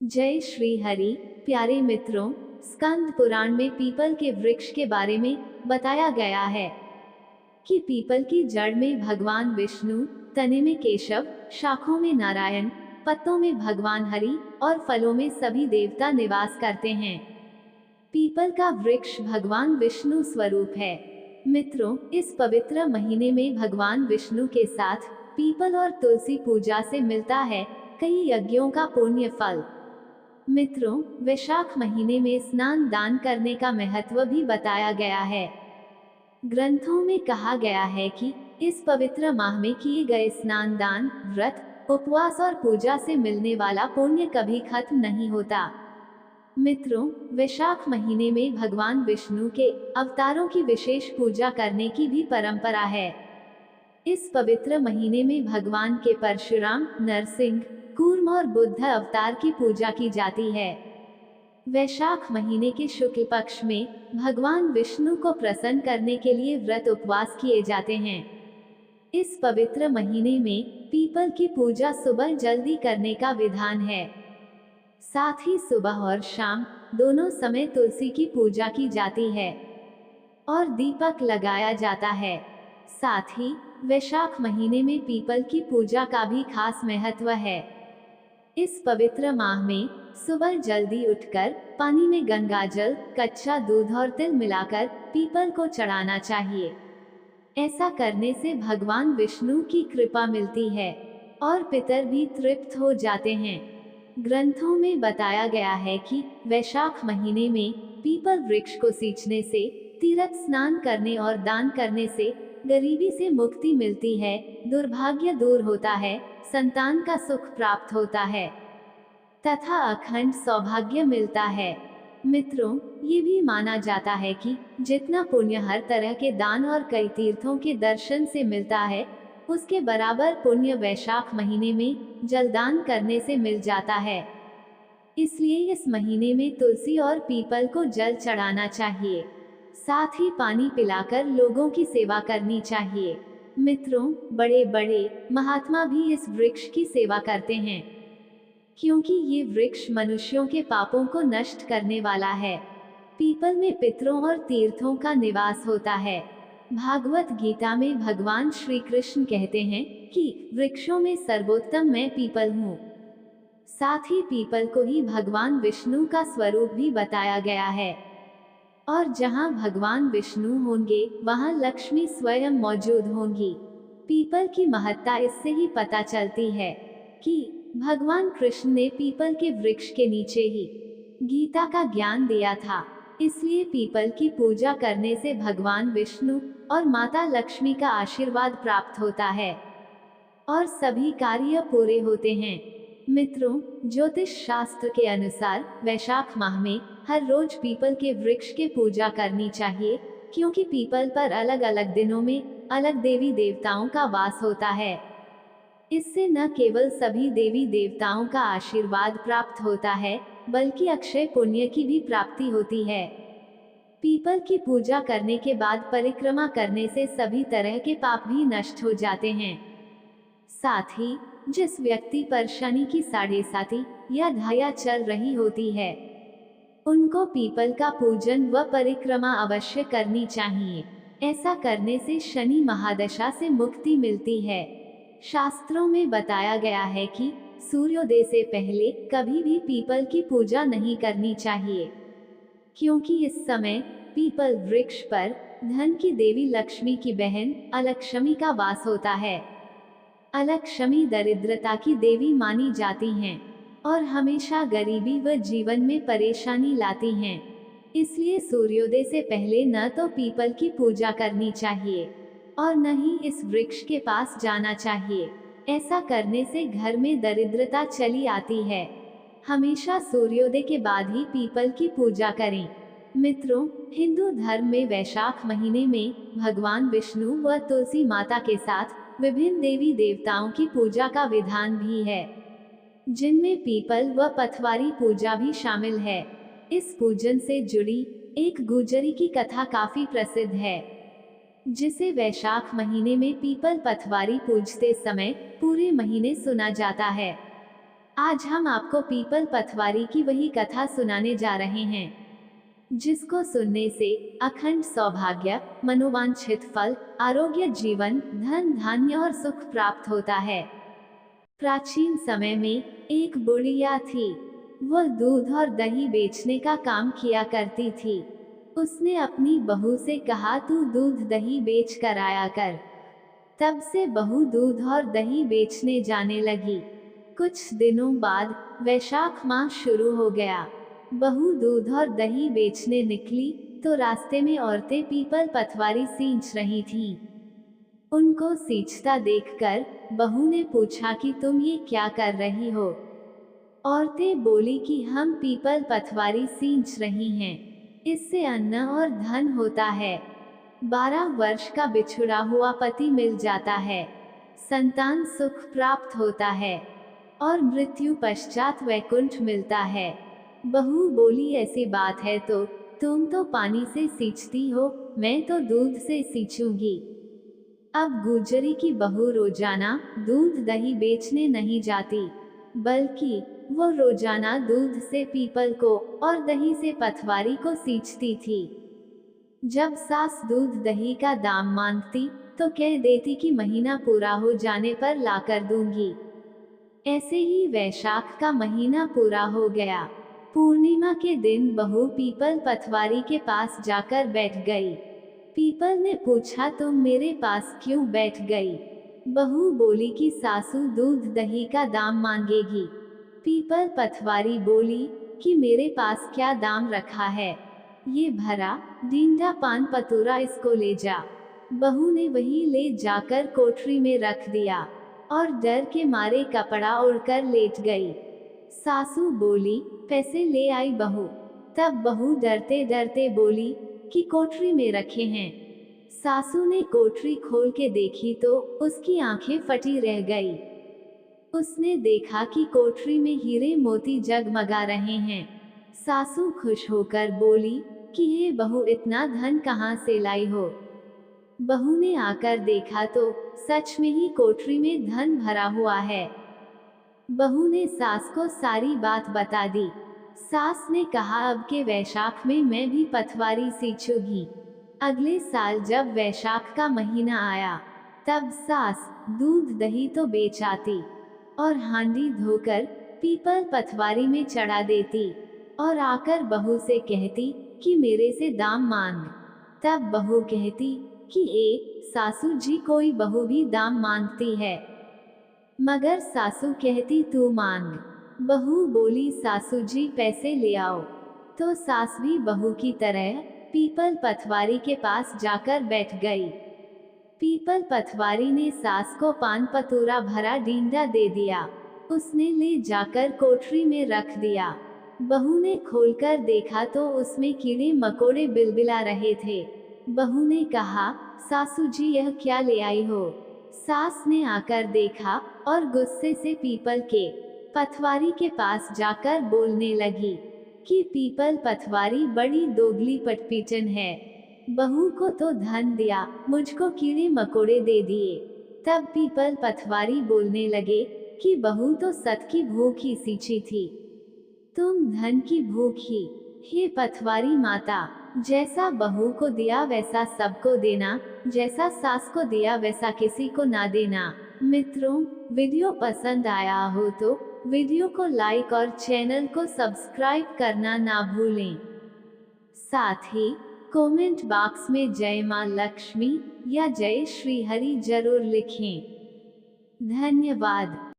जय श्री हरि। प्यारे मित्रों, स्कंद पुराण में पीपल के वृक्ष के बारे में बताया गया है कि पीपल की जड़ में भगवान विष्णु, तने में केशव, शाखों में नारायण, पत्तों में भगवान हरि और फलों में सभी देवता निवास करते हैं। पीपल का वृक्ष भगवान विष्णु स्वरूप है। मित्रों, इस पवित्र महीने में भगवान विष्णु के साथ पीपल और तुलसी पूजा से मिलता है कई यज्ञों का पुण्य फल। मित्रों, वैशाख महीने में स्नान दान करने का महत्व भी बताया गया है। ग्रंथों में कहा गया है कि इस पवित्र माह में किए गए स्नान दान, व्रत, उपवास और पूजा से मिलने वाला पुण्य कभी खत्म नहीं होता। मित्रों, वैशाख महीने में भगवान विष्णु के अवतारों की विशेष पूजा करने की भी परंपरा है। इस पवित्र महीने में भगवान के परशुराम, नरसिंह, कूर्म और बुद्ध अवतार की पूजा की जाती है। वैशाख महीने के शुक्ल पक्ष में भगवान विष्णु को प्रसन्न करने के लिए व्रत उपवास किए जाते हैं। इस पवित्र महीने में पीपल की पूजा सुबह जल्दी करने का विधान है। साथ ही सुबह और शाम दोनों समय तुलसी की पूजा की जाती है और दीपक लगाया जाता है। साथ ही वैशाख महीने में पीपल की पूजा का भी खास महत्व है। इस पवित्र माह में सुबह जल्दी उठकर पानी में गंगाजल, कच्चा दूध और तिल मिलाकर पीपल को चढ़ाना चाहिए। ऐसा करने से भगवान विष्णु की कृपा मिलती है और पितर भी तृप्त हो जाते हैं। ग्रंथों में बताया गया है कि वैशाख महीने में पीपल वृक्ष को सींचने से, तीर्थ स्नान करने और दान करने से गरीबी से मुक्ति मिलती है, दुर्भाग्य दूर होता है, संतान का सुख प्राप्त होता है तथा अखंड सौभाग्य मिलता है। मित्रों, ये भी माना जाता है कि जितना पुण्य हर तरह के दान और कई तीर्थों के दर्शन से मिलता है, उसके बराबर पुण्य वैशाख महीने में जलदान करने से मिल जाता है। इसलिए इस महीने में तुलसी और पीपल को जल चढ़ाना चाहिए। साथ ही पानी पिलाकर लोगों की सेवा करनी चाहिए। मित्रों, बड़े बड़े महात्मा भी इस वृक्ष की सेवा करते हैं, क्योंकि ये वृक्ष मनुष्यों के पापों को नष्ट करने वाला है। पीपल में पितरों और तीर्थों का निवास होता है। भागवत गीता में भगवान श्री कृष्ण कहते हैं कि वृक्षों में सर्वोत्तम मैं पीपल हूँ। साथ ही पीपल को ही भगवान विष्णु का स्वरूप भी बताया गया है और जहाँ भगवान विष्णु होंगे वहाँ लक्ष्मी स्वयं मौजूद होंगी। पीपल की महत्ता इससे ही पता चलती है कि भगवान कृष्ण ने पीपल के वृक्ष के नीचे ही गीता का ज्ञान दिया था। इसलिए पीपल की पूजा करने से भगवान विष्णु और माता लक्ष्मी का आशीर्वाद प्राप्त होता है और सभी कार्य पूरे होते हैं। मित्रों, ज्योतिष शास्त्र के अनुसार वैशाख माह में हर रोज पीपल के वृक्ष के पूजा करनी चाहिए, क्योंकि पीपल पर अलग अलग दिनों में अलग देवी देवताओं का वास होता है। इससे न केवल सभी देवी देवताओं का आशीर्वाद प्राप्त होता है, बल्कि अक्षय पुण्य की भी प्राप्ति होती है। पीपल की पूजा करने के बाद परिक्रमा करने से सभी तरह के पाप भी नष्ट हो जाते हैं। साथ ही जिस व्यक्ति पर शनि की 7.5 या धाया चल रही होती है, उनको पीपल का पूजन व परिक्रमा अवश्य करनी चाहिए। ऐसा करने से शनि महादशा से मुक्ति मिलती है। शास्त्रों में बताया गया है कि सूर्योदय से पहले कभी भी पीपल की पूजा नहीं करनी चाहिए, क्योंकि इस समय पीपल वृक्ष पर धन की देवी लक्ष्मी की बहन अलक्ष्मी का वास होता है। अलक्ष्मी दरिद्रता की देवी मानी जाती हैं और हमेशा गरीबी व जीवन में परेशानी लाती हैं। इसलिए सूर्योदय से पहले न तो पीपल की पूजा करनी चाहिए और न ही इस वृक्ष के पास जाना चाहिए। ऐसा करने से घर में दरिद्रता चली आती है। हमेशा सूर्योदय के बाद ही पीपल की पूजा करें। मित्रों, हिंदू धर्म में वैशाख महीने में भगवान विष्णु व तुलसी माता के साथ विभिन्न देवी देवताओं की पूजा का विधान भी है, जिनमें पीपल व पथवारी पूजा भी शामिल है। इस पूजन से जुड़ी एक गुजरी की कथा काफी प्रसिद्ध है, जिसे वैशाख महीने में पीपल पथवारी पूजते समय पूरे महीने सुना जाता है। आज हम आपको पीपल पथवारी की वही कथा सुनाने जा रहे हैं जिसको सुनने से अखंड सौभाग्य, मनोवांछित फल, आरोग्य, जीवन, धन धान्य और सुख प्राप्त होता है। प्राचीन समय में एक बुढ़िया थी। वह दूध और दही बेचने का काम किया करती थी। उसने अपनी बहू से कहा, तू दूध दही बेच कर आया कर। तब से बहू दूध और दही बेचने जाने लगी। कुछ दिनों बाद वैशाख माह शुरू हो गया। बहू दूध और दही बेचने निकली तो रास्ते में औरतें पीपल पथवारी सींच रही थीं। उनको सींचता देखकर बहू ने पूछा कि तुम ये क्या कर रही हो? औरतें बोली कि हम पीपल पथवारी सींच रही हैं। इससे अन्न और धन होता है। 12 वर्ष का बिछुड़ा हुआ पति मिल जाता है। संतान सुख प्राप्त होता है और मृत्यु पश्चात वैकुंठ मिलता है। बहू बोली, ऐसी बात है तो तुम तो पानी से सींचती हो, मैं तो दूध से सींचूंगी। अब गुजरी की बहू रोजाना दूध दही बेचने नहीं जाती, बल्कि वो रोजाना दूध से पीपल को और दही से पथवारी को सींचती थी। जब सास दूध दही का दाम मांगती तो कह देती कि महीना पूरा हो जाने पर लाकर दूंगी। ऐसे ही वैशाख का महीना पूरा हो गया। पूर्णिमा के दिन बहू पीपल पथवारी के पास जाकर बैठ गई। पीपल ने पूछा, तुम मेरे पास क्यों बैठ गई? बहू बोली कि सासू दूध दही का दाम मांगेगी। पीपल पथवारी बोली कि मेरे पास क्या दाम रखा है, ये भरा डींडा पान पतूरा, इसको ले जा। बहू ने वही ले जाकर कोठरी में रख दिया और डर के मारे कपड़ा ओढ़कर लेट गई। सासू बोली, पैसे ले आई बहू। तब बहू डरते डरते बोली कि कोठरी में रखे हैं। सासू ने कोठरी खोल के देखी तो उसकी आंखें फटी रह गई। उसने देखा कि कोठरी में हीरे मोती जगमगा रहे हैं। सासू खुश होकर बोली कि हे बहू, इतना धन कहाँ से लाई हो? बहू ने आकर देखा तो सच में ही कोठरी में धन भरा हुआ है। बहू ने सास को सारी बात बता दी। सास ने कहा, अब के वैशाख में मैं भी पथवारी सींचूंगी। अगले साल जब वैशाख का महीना आया तब सास दूध दही तो बेच आती और हांडी धोकर पीपल पथवारी में चढ़ा देती और आकर बहू से कहती कि मेरे से दाम मांग। तब बहू कहती कि सासू जी, कोई बहू भी दाम मांगती है। मगर सासू कहती, तू मांग। बहू बोली, सासू जी पैसे ले आओ। तो सास भी बहू की तरह पीपल पथवारी के पास जाकर बैठ गई। पीपल पथवारी ने सास को पान पतूरा भरा डींडा दे दिया। उसने ले जाकर कोठरी में रख दिया। बहू ने खोलकर देखा तो उसमें कीड़े मकोड़े बिलबिला रहे थे। बहू ने कहा, सासू जी, यह क्या ले आई हो? सास ने आकर देखा और गुस्से से पीपल के पथवारी के पास जाकर बोलने लगी कि पीपल पथवारी बड़ी दोगली पटपीटन है। बहू को तो धन दिया, मुझको कीड़े मकोड़े दे दिए। तब पीपल पथवारी बोलने लगे कि बहू तो सत की भूखी सींची थी, तुम धन की भूखी। हे पथवारी माता, जैसा बहू को दिया वैसा सबको देना, जैसा सास को दिया वैसा किसी को ना देना। मित्रों, वीडियो पसंद आया हो तो वीडियो को लाइक और चैनल को सब्सक्राइब करना ना भूलें। साथ ही कमेंट बॉक्स में जय मां लक्ष्मी या जय श्री हरि जरूर लिखें। धन्यवाद।